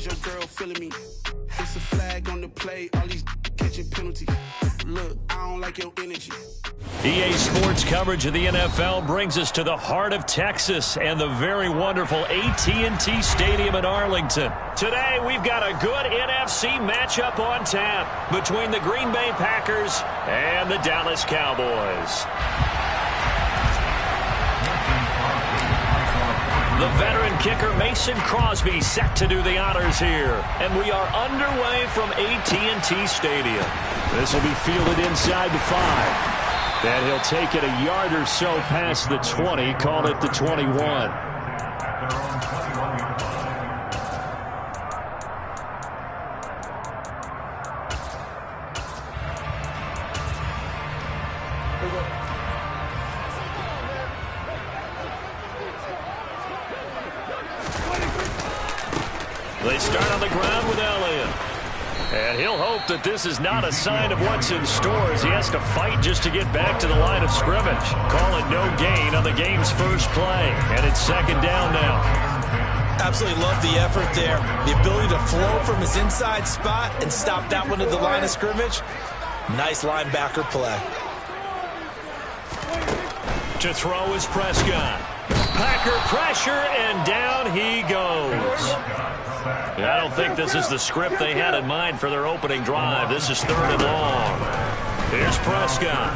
was your girl feeling me? It's a flag on the play, all these catching penalties. Look, I don't like your energy. EA Sports coverage of the NFL brings us to the heart of Texas and the very wonderful AT&T Stadium in Arlington. Today, we've got a good NFC matchup on tap between the Green Bay Packers and the Dallas Cowboys. The veteran kicker Mason Crosby set to do the honors here. And we are underway from AT&T Stadium. This will be fielded inside the 5. And he'll take it a yard or so past the 20, call it the 21. They start on the ground with Elliott. And he'll hope that this is not a sign of what's in store as he has to fight just to get back to the line of scrimmage. Call it no gain on the game's first play. And it's second down now. Absolutely love the effort there. The ability to flow from his inside spot and stop that one at the line of scrimmage. Nice linebacker play. To throw is Prescott. Packer pressure, and down he goes. I don't think this is the script they had in mind for their opening drive. This is 3rd and long. Here's Prescott.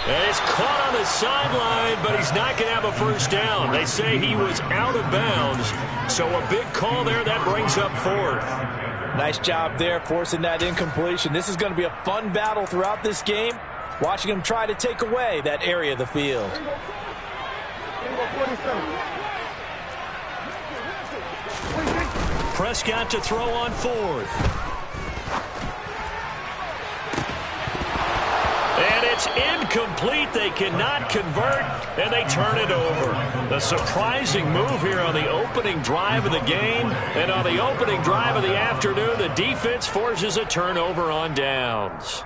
And it's caught on the sideline, but he's not going to have a first down. They say he was out of bounds, so a big call there that brings up 4th. Nice job there forcing that incompletion. This is going to be a fun battle throughout this game, watching him try to take away that area of the field. Prescott to throw on 4th. And it's incomplete. They cannot convert, and they turn it over. A surprising move here on the opening drive of the game. And on the opening drive of the afternoon, the defense forces a turnover on downs.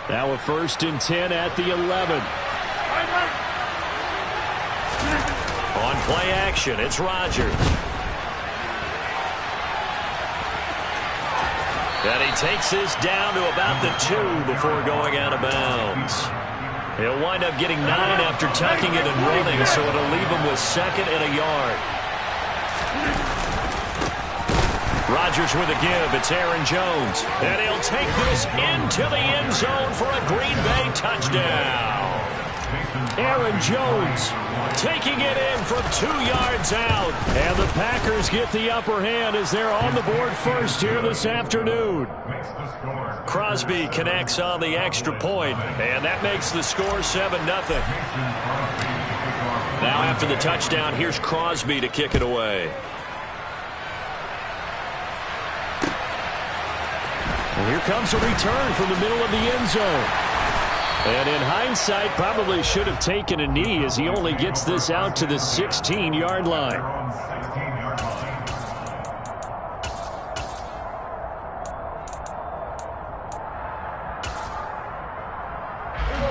Now a 1st and 10 at the 11. On play action, it's Rodgers. And he takes this down to about the 2 before going out of bounds. He'll wind up getting 9 after tucking it and running, so it'll leave him with 2nd and a yard. Rodgers with a give. It's Aaron Jones. And he'll take this into the end zone for a Green Bay touchdown. Aaron Jones taking it in from 2 yards out. And the Packers get the upper hand as they're on the board first here this afternoon. Crosby connects on the extra point, and that makes the score 7-0. Now after the touchdown, here's Crosby to kick it away. And here comes a return from the middle of the end zone. And in hindsight, probably should have taken a knee as he only gets this out to the 16-yard line.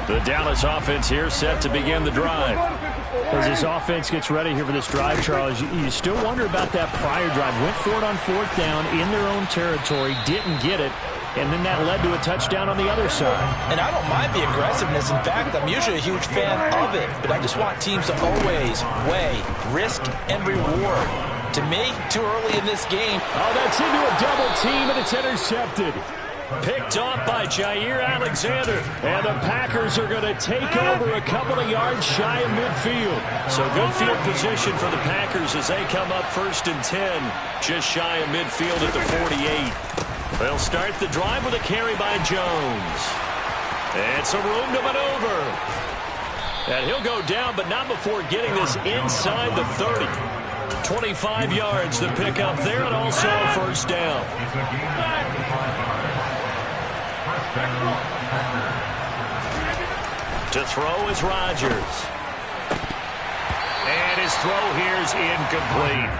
The Dallas offense here set to begin the drive. As this offense gets ready here for this drive, Charles, you still wonder about that prior drive. Went for it on 4th down in their own territory, didn't get it, and then that led to a touchdown on the other side. And I don't mind the aggressiveness. In fact, I'm usually a huge fan of it, but I just want teams to always weigh risk and reward. To me, too early in this game. Oh, that's into a double team, and it's intercepted. Picked off by Jair Alexander. And the Packers are going to take over a couple of yards shy of midfield. So good field position for the Packers as they come up 1st and 10, just shy of midfield at the 48. They'll start the drive with a carry by Jones. It's a room to maneuver. And he'll go down, but not before getting this inside the 30. 25 yards to pick up there, and also a first down. To throw is Rodgers. And his throw here is incomplete.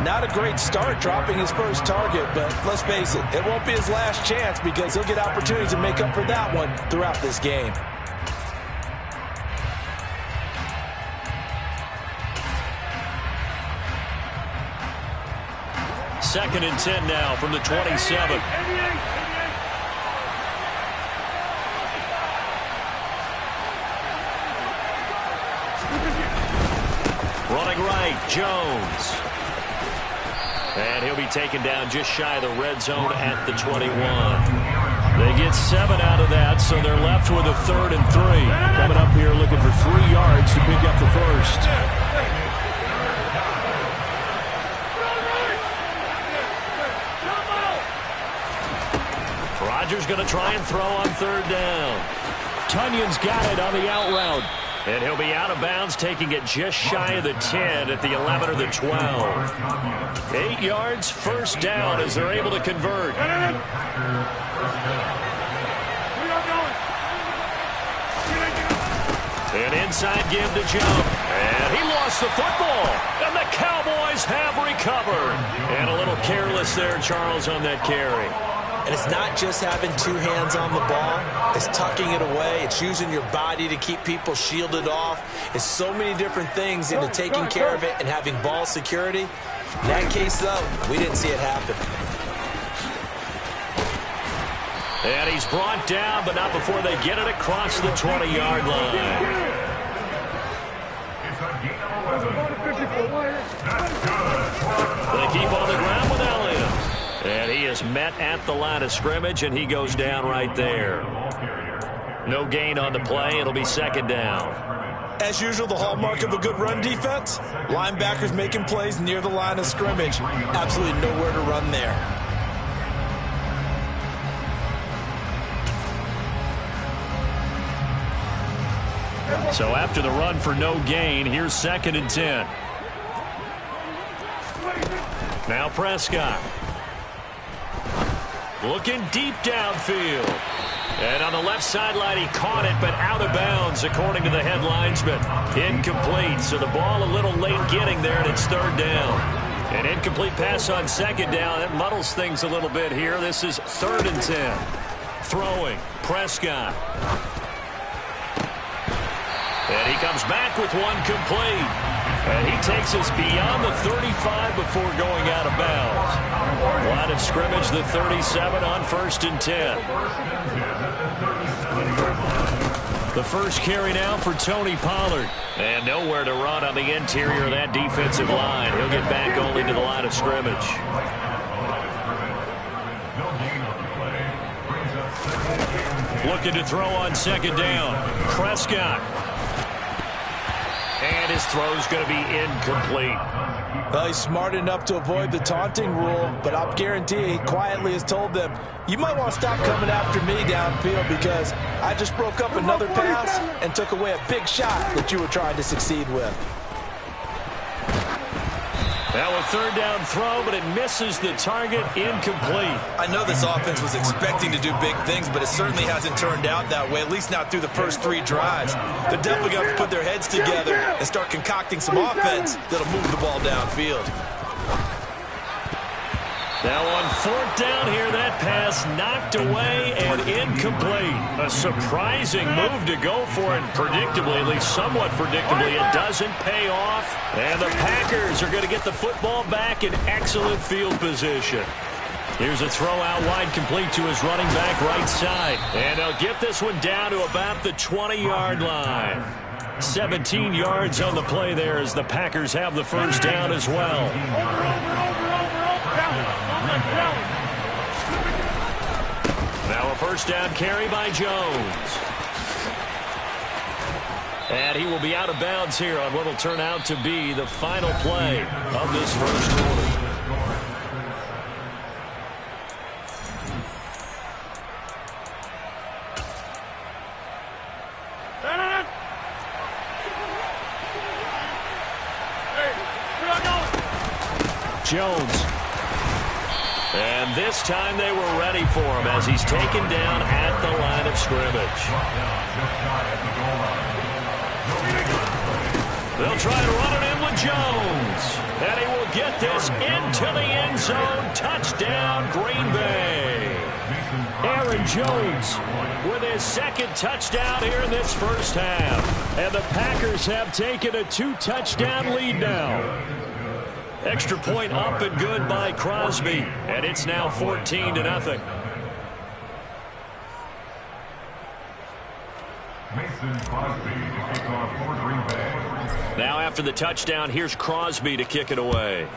Not a great start dropping his first target, but let's face it, it won't be his last chance because he'll get opportunities to make up for that one throughout this game. 2nd and 10 now from the 27. Running right, Jones. And he'll be taken down just shy of the red zone at the 21. They get 7 out of that, so they're left with a 3rd and 3. Coming up here looking for 3 yards to pick up the first. Rodgers going to try and throw on 3rd down. Tunyon's got it on the out route. And he'll be out of bounds, taking it just shy of the 10 at the 11 or the 12. 8 yards, first down as they're able to convert. An inside give to jump. And he lost the football. And the Cowboys have recovered. And a little careless there, Charles, on that carry. And it's not just having 2 hands on the ball. It's tucking it away. It's using your body to keep people shielded off. It's so many different things into taking care of it and having ball security. In that case, though, we didn't see it happen. And he's brought down, but not before they get it across the 20-yard line. They keep on the ground with Elliott. And he is met at the line of scrimmage, and he goes down right there. No gain on the play. It'll be 2nd down. As usual, the hallmark of a good run defense, linebackers making plays near the line of scrimmage. Absolutely nowhere to run there. So after the run for no gain, here's 2nd and 10. Now Prescott. Looking deep downfield. And on the left sideline, he caught it, but out of bounds, according to the head linesman. Incomplete, so the ball a little late getting there, and it's 3rd down. An incomplete pass on 2nd down. That muddles things a little bit here. This is 3rd and 10. Throwing, Prescott. And he comes back with one complete. And he takes us beyond the 35 before going out of bounds. Line of scrimmage, the 37 on 1st and 10. The first carry now for Tony Pollard. And nowhere to run on the interior of that defensive line. He'll get back only to the line of scrimmage. Looking to throw on 2nd down. Prescott. And his throw's going to be incomplete. Well, he's smart enough to avoid the taunting rule, but I'll guarantee he quietly has told them, you might want to stop coming after me downfield because I just broke up another pass and took away a big shot that you were trying to succeed with. Now a 3rd down throw, but it misses the target, incomplete. I know this offense was expecting to do big things, but it certainly hasn't turned out that way, at least not through the first 3 drives. They're definitely going to put their heads together and start concocting some offense that'll move the ball downfield. Now on 4th down here, that pass knocked away and incomplete. A surprising move to go for it, predictably, at least somewhat predictably, it doesn't pay off. And the Packers are going to get the football back in excellent field position. Here's a throw out wide, complete to his running back right side. And they'll get this one down to about the 20-yard line. 17 yards on the play there as the Packers have the first down as well. Now a first down carry by Jones. And he will be out of bounds here on what will turn out to be the final play of this first quarter. Jones. And this time they were ready for him as he's taken down at the line of scrimmage. They'll try to run it in with Jones. And he will get this into the end zone. Touchdown, Green Bay. Aaron Jones with his 2nd touchdown here in this first half. And the Packers have taken a 2-touchdown lead now. Extra point up and good by Crosby. And it's now 14-0. Now after the touchdown, here's Crosby to kick it away.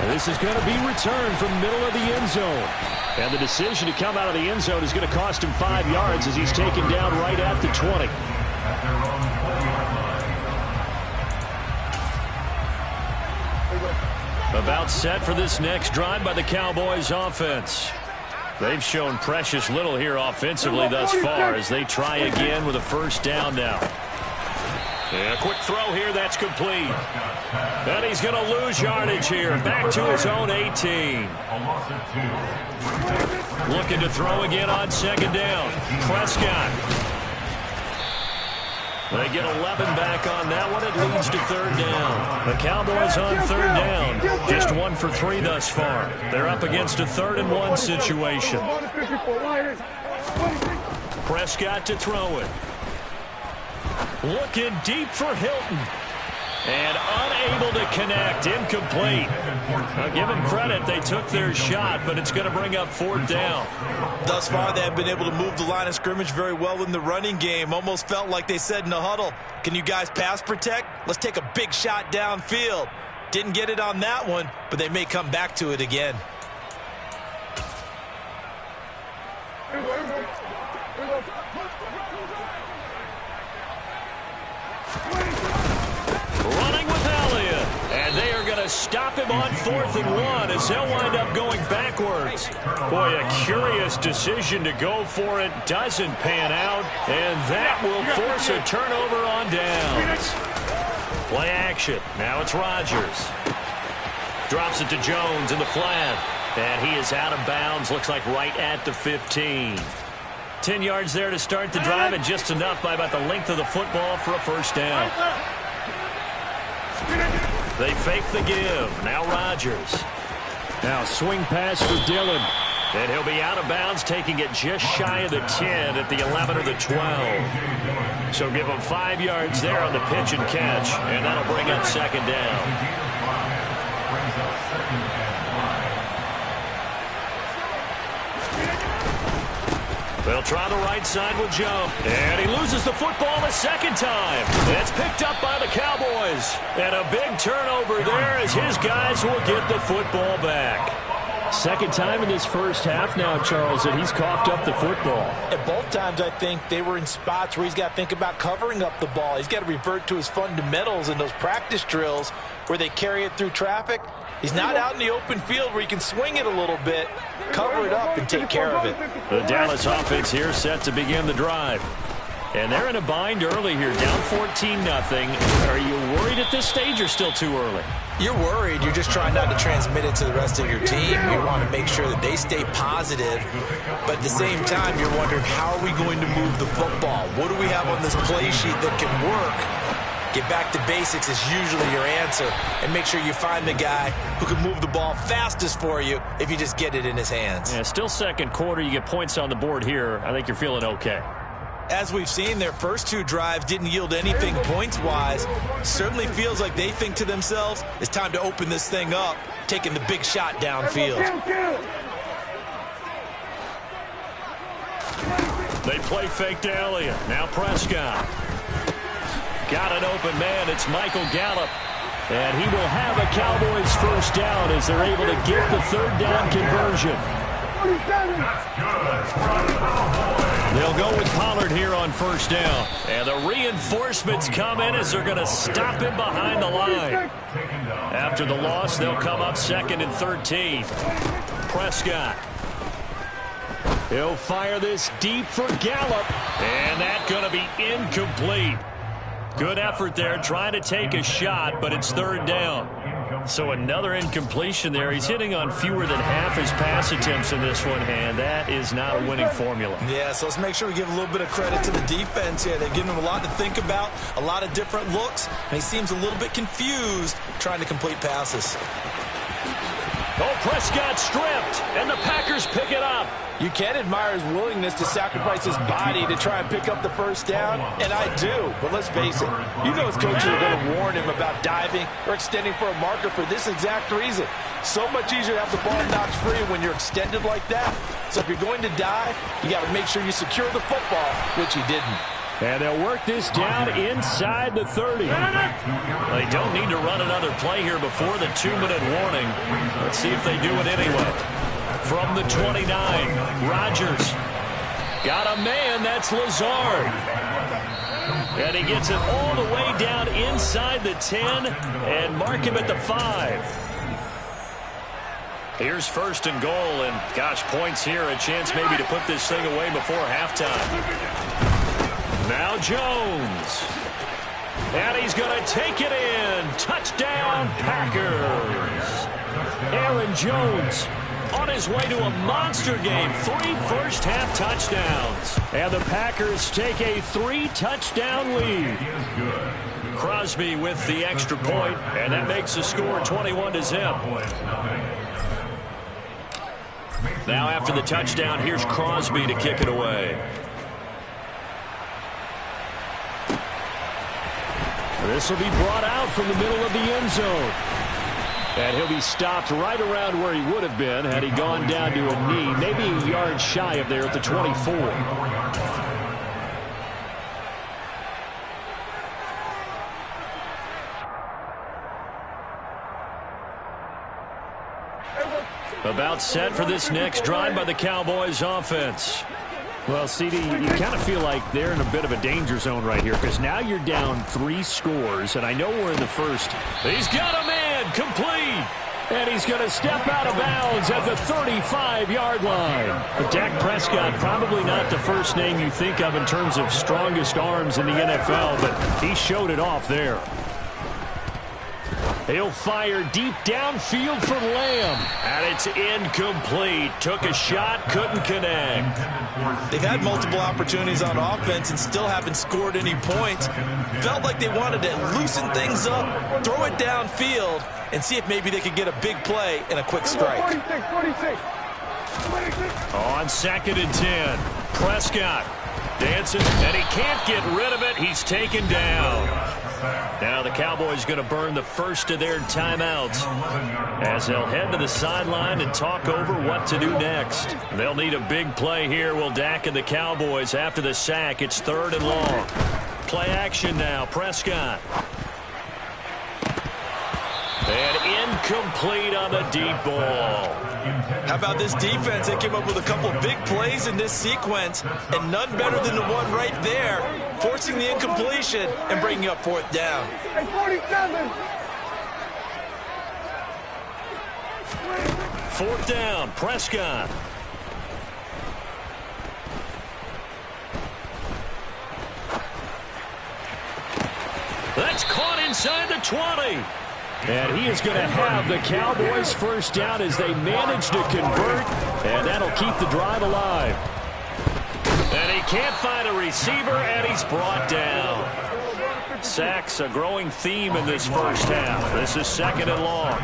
And this is going to be returned from the middle of the end zone. And the decision to come out of the end zone is going to cost him 5 yards as he's taken down right at the 20. About set for this next drive by the Cowboys offense. They've shown precious little here offensively thus far as they try again with a first down now. And a quick throw here, that's complete. And he's going to lose yardage here. Back to his own 18. Looking to throw again on second down. Prescott. They get 11 back on that one. It leads to third down. The Cowboys on third down. Just 1 for 3 thus far. They're up against a 3rd and 1 situation. Prescott to throw it. Looking deep for Hilton. And unable to connect. Incomplete. I'll give them credit. They took their shot, but it's going to bring up 4th down. Thus far, they have been able to move the line of scrimmage very well in the running game. Almost felt like they said in the huddle, can you guys pass protect? Let's take a big shot downfield. Didn't get it on that one, but they may come back to it again. Running with Elliott. And they are going to stop him on 4th and 1 as he'll wind up going backwards. Boy, a curious decision to go for it. Doesn't pan out. And that will force a turnover on downs. Play action. Now it's Rodgers. Drops it to Jones in the flat. And he is out of bounds. Looks like right at the 15. 10 yards there to start the drive, and just enough by about the length of the football for a first down. They fake the give. Now Rodgers. Now swing pass for Dillon. And he'll be out of bounds, taking it just shy of the 10 at the 11 or the 12. So give him 5 yards there on the pitch and catch, and that'll bring up second down. They'll try the right side with jump. And he loses the football a second time. It's picked up by the Cowboys. And a big turnover there as his guys will get the football back. Second time in this first half now, Charles, that he's coughed up the football. At both times, I think they were in spots where he's got to think about covering up the ball. He's got to revert to his fundamentals in those practice drills where they carry it through traffic. He's not out in the open field where he can swing it a little bit, cover it up, and take care of it. The Dallas offense here set to begin the drive. And they're in a bind early here, down 14-0. Are you worried at this stage or still too early? You're worried. You're just trying not to transmit it to the rest of your team. You want to make sure that they stay positive. But at the same time, you're wondering, how are we going to move the football? What do we have on this play sheet that can work? Get back to basics is usually your answer. And make sure you find the guy who can move the ball fastest for you if you just get it in his hands. Yeah, still second quarter. You get points on the board here. I think you're feeling okay. As we've seen, their first 2 drives didn't yield anything points-wise. Certainly feels like they think to themselves, it's time to open this thing up, taking the big shot downfield. They play fake to Elliott. Now Prescott. Got an open man. It's Michael Gallup. And he will have a Cowboys first down as they're able to get the third down conversion. They'll go with Pollard here on first down. And the reinforcements come in as they're going to stop him behind the line. After the loss, they'll come up 2nd and 13. Prescott. He'll fire this deep for Gallup. And that's going to be incomplete. Good effort there, trying to take a shot, but it's third down. So another incompletion there. He's hitting on fewer than half his pass attempts in this one, and that is not a winning formula. Yeah, so let's make sure we give a little bit of credit to the defense here. They've given him a lot to think about, a lot of different looks, and he seems a little bit confused trying to complete passes. Oh, Prescott stripped, and the Packers pick it up. You can admire his willingness to sacrifice his body to try and pick up the first down, and I do. But let's face it, you know his coaches are going to warn him about diving or extending for a marker for this exact reason. So much easier to have the ball knocked free when you're extended like that. So if you're going to dive, you got to make sure you secure the football, which he didn't. And they'll work this down inside the 30. They don't need to run another play here before the 2-minute warning. Let's see if they do it anyway. From the 29, Rodgers. Got a man, that's Lazard. And he gets it all the way down inside the 10 and mark him at the 5. Here's 1st and goal, and gosh, points here, a chance maybe to put this thing away before halftime. Now Jones. And he's going to take it in. Touchdown, Packers. Aaron Jones on his way to a monster game. 3 first-half touchdowns. And the Packers take a 3-touchdown lead. Crosby with the extra point, and that makes the score 21-0. Now after the touchdown, here's Crosby to kick it away. This will be brought out from the middle of the end zone. And he'll be stopped right around where he would have been had he gone down to a knee, maybe a yard shy of there at the 24. About set for this next drive by the Cowboys offense. Well, CD, you kind of feel like they're in a bit of a danger zone right here because now you're down 3 scores, and I know we're in the first. He's got a man, complete. And he's going to step out of bounds at the 35-yard line. But Dak Prescott, probably not the first name you think of in terms of strongest arms in the NFL, but he showed it off there. He'll fire deep downfield for Lamb. And it's incomplete. Took a shot, couldn't connect. They've had multiple opportunities on offense and still haven't scored any points. Felt like they wanted to loosen things up, throw it downfield, and see if maybe they could get a big play and a quick strike. 46. On 2nd and 10, Prescott dancing, and he can't get rid of it. He's taken down. Now the Cowboys going to burn the first of their timeouts as they'll head to the sideline and talk over what to do next. They'll need a big play here, will Dak and the Cowboys after the sack. It's 3rd and long. Play action now, Prescott. And incomplete on the deep ball. How about this defense? They came up with a couple of big plays in this sequence, and none better than the one right there, forcing the incompletion and bringing up 4th down. 47. 4th down, Prescott. That's caught inside the 20. And he is going to have the Cowboys first down as they manage to convert, and that'll keep the drive alive. And he can't find a receiver, and he's brought down. Sacks, a growing theme in this first half. This is 2nd and long.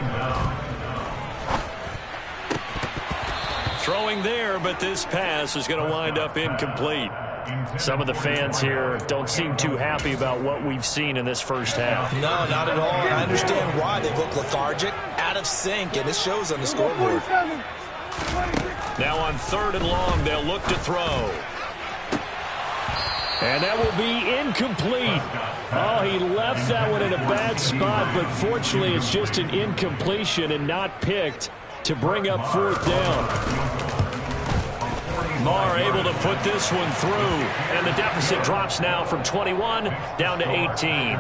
Throwing there, but this pass is going to wind up incomplete. Some of the fans here don't seem too happy about what we've seen in this first half. No, not at all. I understand why. They look lethargic, out of sync, and it shows on the scoreboard. Now on 3rd and long, they'll look to throw. And that will be incomplete. Oh, he left that one in a bad spot, but fortunately it's just an incompletion and not picked to bring up 4th down. Marr able to put this one through, and the deficit drops now from 21 down to 18.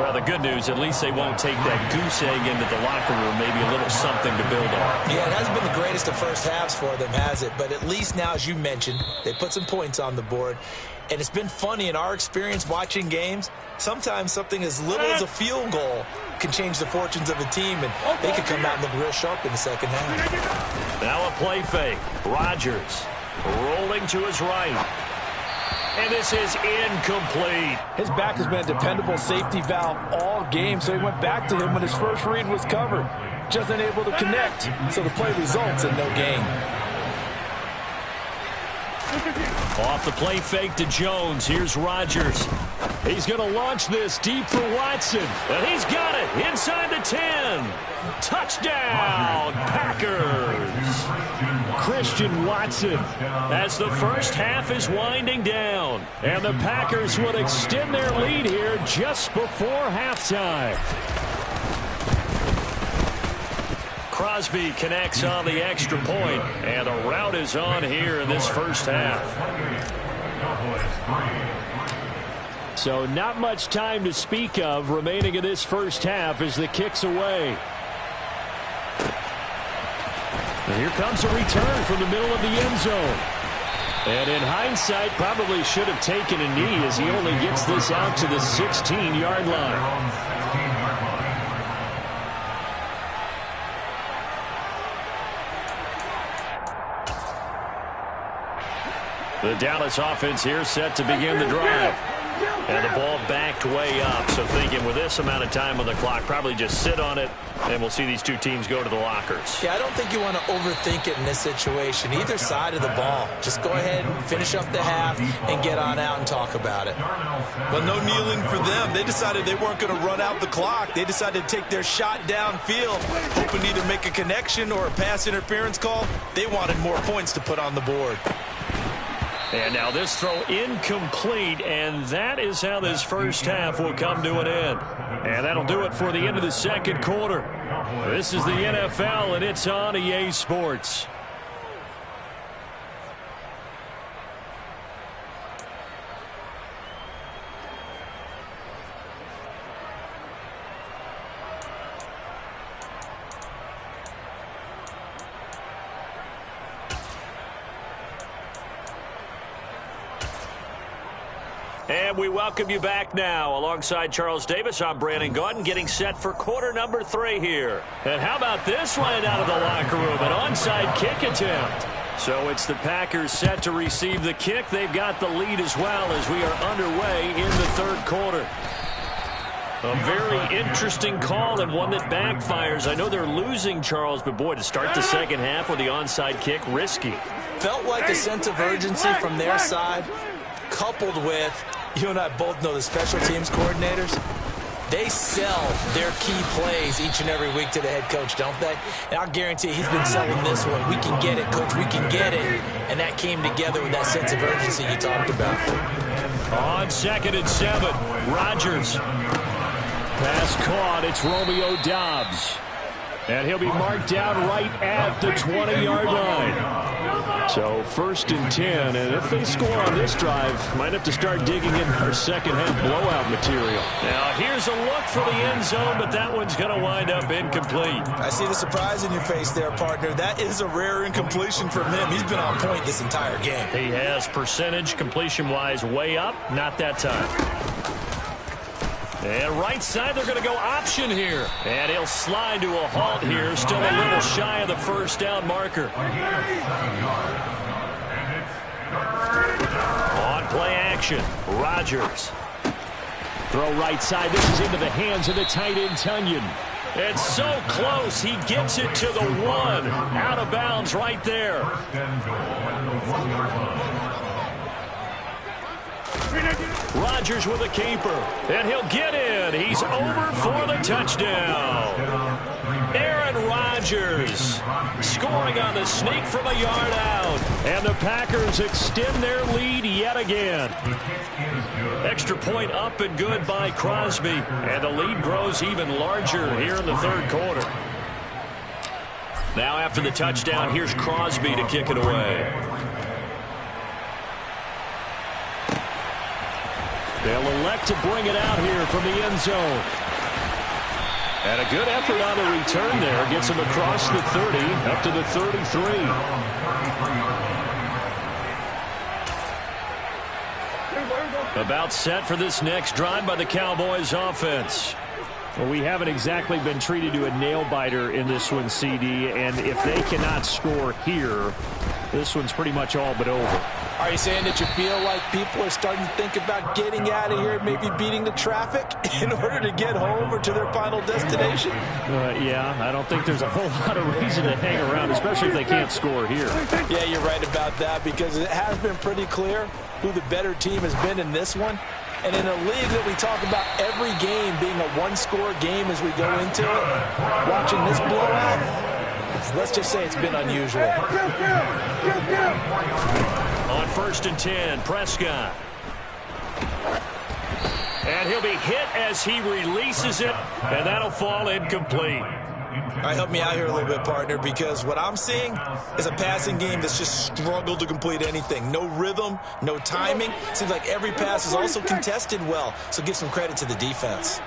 Well, the good news, at least they won't take that goose egg into the locker room, maybe a little something to build on. Yeah, it hasn't been the greatest of first halves for them, has it? But at least now, as you mentioned, they put some points on the board. And it's been funny in our experience watching games. Sometimes something as little as a field goal can change the fortunes of a team, and they could come out and look real sharp in the second half. Now a play fake. Rodgers rolling to his right. And this is incomplete. His back has been a dependable safety valve all game, so he went back to him when his first read was covered. just unable to connect, so the play results in no gain. Off the play fake to Jones. Here's Rodgers. He's going to launch this deep for Watson. And he's got it inside the 10. Touchdown, Packers. Christian Watson as the first half is winding down. And the Packers would extend their lead here just before halftime. Crosby connects on the extra point, and the route is on here in this first half. So not much time to speak of remaining in this first half as the kick's away. And here comes a return from the middle of the end zone. And in hindsight, probably should have taken a knee as he only gets this out to the 16-yard line. The Dallas offense here set to begin the drive. And the ball backed way up. So thinking with this amount of time on the clock, probably just sit on it, and we'll see these two teams go to the lockers. Yeah, I don't think you want to overthink it in this situation. Either side of the ball. Just go ahead and finish up the half and get on out and talk about it. Well, no kneeling for them. They decided they weren't going to run out the clock. They decided to take their shot downfield, hoping to either make a connection or a pass interference call. They wanted more points to put on the board. And now this throw incomplete, and that is how this first half will come to an end. And that'll do it for the end of the second quarter. This is the NFL, and it's on EA Sports. And we welcome you back now. Alongside Charles Davis, I'm Brandon Gaudin, getting set for quarter number 3 here. And how about this line out of the locker room? An onside kick attempt. So it's the Packers set to receive the kick. They've got the lead as well as we are underway in the third quarter. A very interesting call and one that backfires. I know they're losing, Charles, but boy, to start the second half with the onside kick, risky. Felt like a sense of urgency from their side, coupled with, you and I both know the special teams coordinators, they sell their key plays each and every week to the head coach, don't they? And I'll guarantee he's been selling this one. We can get it, coach, we can get it. And that came together with that sense of urgency you talked about. On 2nd and 7, Rodgers. Pass caught, it's Romeo Doubs. And he'll be marked down right at the 20-yard line. So 1st and 10, and if they score on this drive, might have to start digging in our second half blowout material. Now here's a look for the end zone, but that one's going to wind up incomplete. I see the surprise in your face there, partner. That is a rare incompletion from him. He's been on point this entire game. He has percentage completion-wise way up, not that time. And right side, they're going to go option here. And he'll slide to a halt here, still a little shy of the first down marker. On play action, Rodgers. Throw right side, this is into the hands of the tight end, Tunyon. It's so close, he gets it to the 1. Out of bounds right there. Rodgers with a keeper, and he'll get in. He's over for the touchdown. Aaron Rodgers scoring on the sneak from a yard out. And the Packers extend their lead yet again. Extra point up and good by Crosby. And the lead grows even larger here in the third quarter. Now after the touchdown, here's Crosby to kick it away. They'll elect to bring it out here from the end zone. And a good effort on the return there. Gets him across the 30, up to the 33. About set for this next drive by the Cowboys offense. Well, we haven't exactly been treated to a nail-biter in this one, CD. And if they cannot score here, this one's pretty much all but over. Are you saying that you feel like people are starting to think about getting out of here, maybe beating the traffic in order to get home or to their final destination? Yeah, I don't think there's a whole lot of reason to hang around, especially if they can't score here. Yeah, you're right about that, because it has been pretty clear who the better team has been in this one. And in a league that we talk about every game being a one-score game as we go into it, watching this blowout, let's just say it's been unusual. On 1st and 10, Prescott. And he'll be hit as he releases it, and that'll fall incomplete. All right, help me out here a little bit, partner, because what I'm seeing is a passing game that's just struggled to complete anything. No rhythm, no timing. Seems like every pass is also contested well, so give some credit to the defense.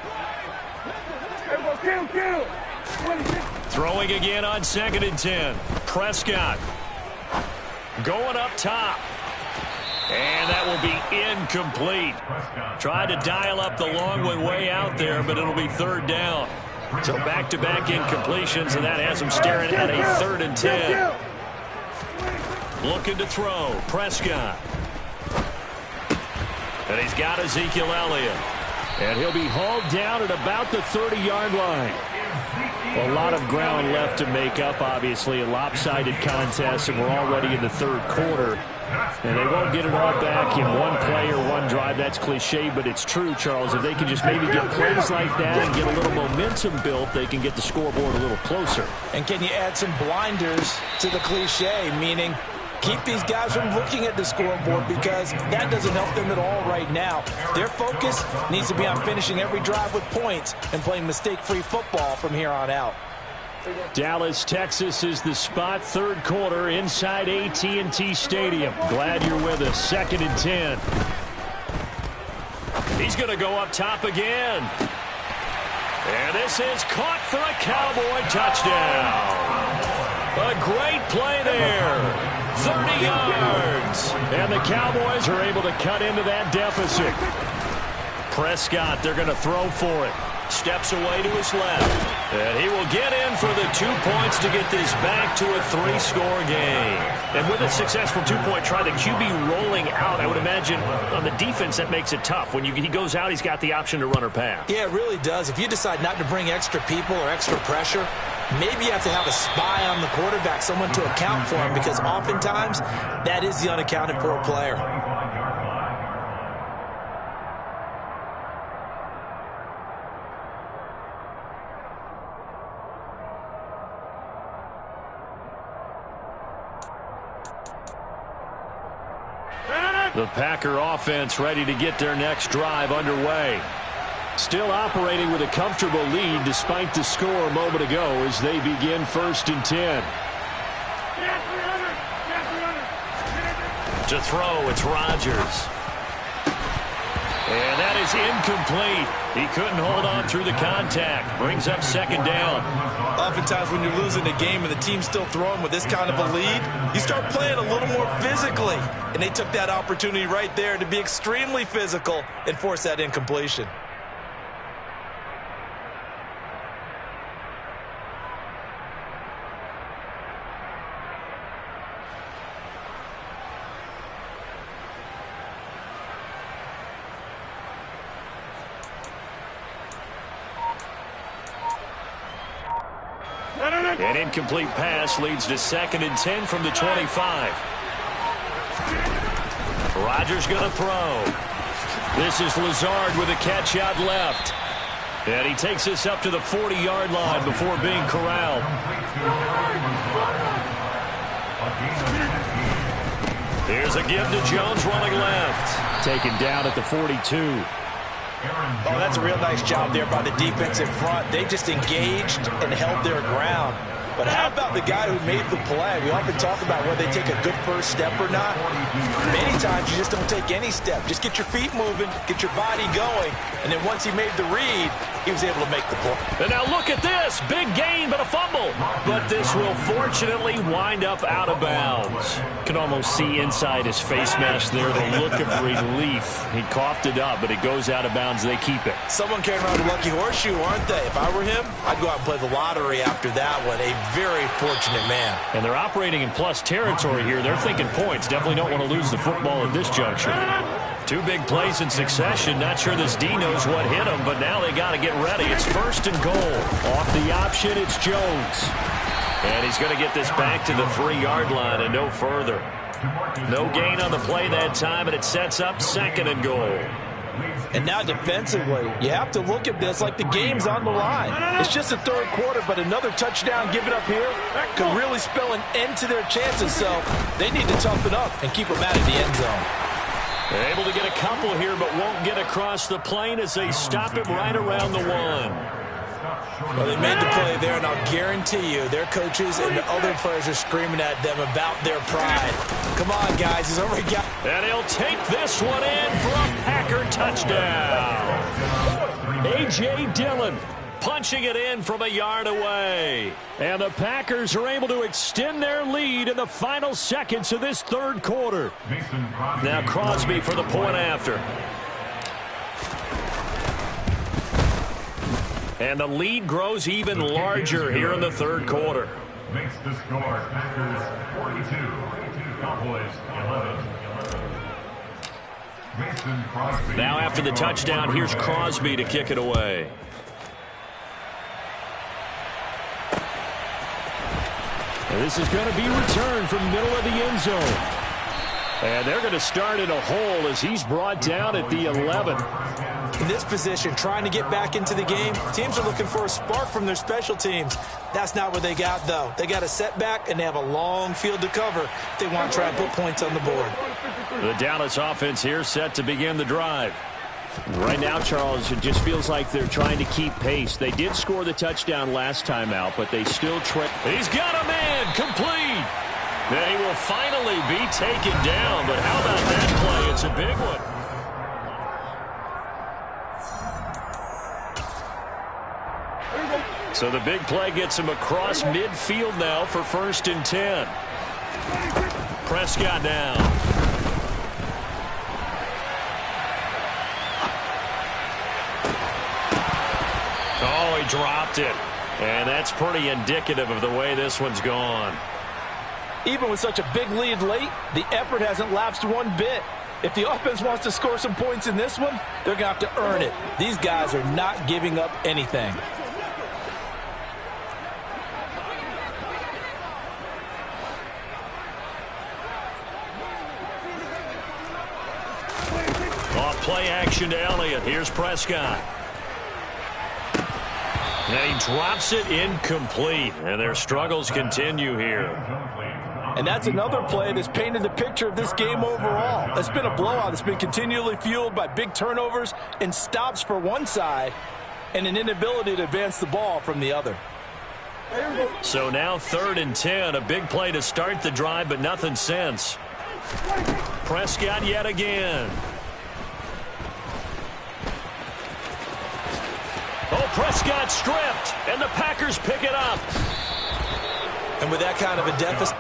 Throwing again on 2nd and 10. Prescott going up top. And that will be incomplete. Tried to dial up the long one way out there, but it'll be 3rd down. So back-to-back incompletions, and that has him staring at a 3rd and 10. Looking to throw. Prescott. And he's got Ezekiel Elliott. And he'll be hauled down at about the 30-yard line. A lot of ground left to make up, obviously. A lopsided contest, and we're already in the 3rd quarter. And they won't get it all back in one play or one drive. That's cliche, but it's true, Charles. If they can just maybe get plays like that and get a little momentum built, they can get the scoreboard a little closer. And can you add some blinders to the cliche, meaning keep these guys from looking at the scoreboard, because that doesn't help them at all right now. Their focus needs to be on finishing every drive with points and playing mistake-free football from here on out. Dallas, Texas is the spot. 3rd quarter inside AT&T Stadium. Glad you're with us. 2nd and 10. He's going to go up top again. And this is caught for a Cowboy touchdown. A great play there. 30 yards. And the Cowboys are able to cut into that deficit. Prescott, they're going to throw for it. Steps away to his left. And he will get in for the 2 points to get this back to a 3-score game. And with a successful 2-point try, the QB rolling out, I would imagine on the defense that makes it tough. When he goes out, he's got the option to run or pass. Yeah, it really does. If you decide not to bring extra people or extra pressure, maybe you have to have a spy on the quarterback, someone to account for him, because oftentimes that is the unaccounted for player. The Packer offense ready to get their next drive underway. Still operating with a comfortable lead despite the score a moment ago as they begin 1st and 10. To throw, it's Rodgers. And that is incomplete. He couldn't hold on through the contact. Brings up 2nd down. Oftentimes when you're losing a game and the team's still throwing with this kind of a lead, you start playing a little more physically. And they took that opportunity right there to be extremely physical and force that incompletion. An incomplete pass leads to 2nd and 10 from the 25. Rodgers going to throw. This is Lazard with a catch out left. And he takes this up to the 40-yard line before being corralled. Here's a give to Jones running left. Taken down at the 42. Oh, that's a real nice job there by the defense in front. They just engaged and held their ground. But how about the guy who made the play? We often talk about whether they take a good first step or not. Many times you just don't take any step. Just get your feet moving, get your body going, and then once he made the read, he was able to make the play. And now look at this. Big gain, but a fumble. But this will fortunately wind up out of bounds. Can almost see inside his face mask there the look of relief. He coughed it up, but it goes out of bounds. They keep it. Someone carrying around a lucky horseshoe, aren't they? If I were him, I'd go out and play the lottery after that one. A very fortunate man. And they're operating in plus territory here. They're thinking points. Definitely don't want to lose the football at this juncture. 2 big plays in succession. Not sure this D knows what hit him, but now they got to get ready. It's 1st and goal. Off the option, it's Jones. And he's going to get this back to the 3-yard line and no further. No gain on the play that time, and it sets up 2nd and goal. And now defensively, you have to look at this like the game's on the line. It's just the 3rd quarter, but another touchdown given up here could really spell an end to their chances. So they need to toughen up and keep them out of the end zone. They're able to get a couple here, but won't get across the plane as they stop him right around the 1. Well, they made the play there, and I'll guarantee you their coaches and the other players are screaming at them about their pride. Come on, guys. He's already got... And he'll take this one in for a Packer touchdown. A.J. Dillon punching it in from a yard away. And the Packers are able to extend their lead in the final seconds of this 3rd quarter. Now Crosby for the point after. And the lead grows even larger here in the 3rd quarter. Makes the score Packers 42, Cowboys 11. Now after the touchdown, here's Crosby to kick it away. And this is going to be returned from the middle of the end zone. And they're going to start in a hole as he's brought down at the 11. In this position, trying to get back into the game, teams are looking for a spark from their special teams. That's not what they got, though. They got a setback, and they have a long field to cover if they want to try and put points on the board. The Dallas offense here set to begin the drive. Right now, Charles, it just feels like they're trying to keep pace. They did score the touchdown last time out, but they still try. He's got a man complete. They will finally be taken down, but how about that play? It's a big one. So the big play gets him across midfield now for 1st and 10. Prescott down. Oh, he dropped it. And that's pretty indicative of the way this one's gone. Even with such a big lead late, the effort hasn't lapsed one bit. If the offense wants to score some points in this one, they're going to have to earn it. These guys are not giving up anything. Off play action to Elliott. Here's Prescott. And he drops it incomplete. And their struggles continue here. And that's another play that's painted the picture of this game overall. It's been a blowout. It's been continually fueled by big turnovers and stops for one side and an inability to advance the ball from the other. So now 3rd and 10. A big play to start the drive, but nothing since. Prescott yet again. Oh, Prescott stripped, and the Packers pick it up. And with that kind of a deficit,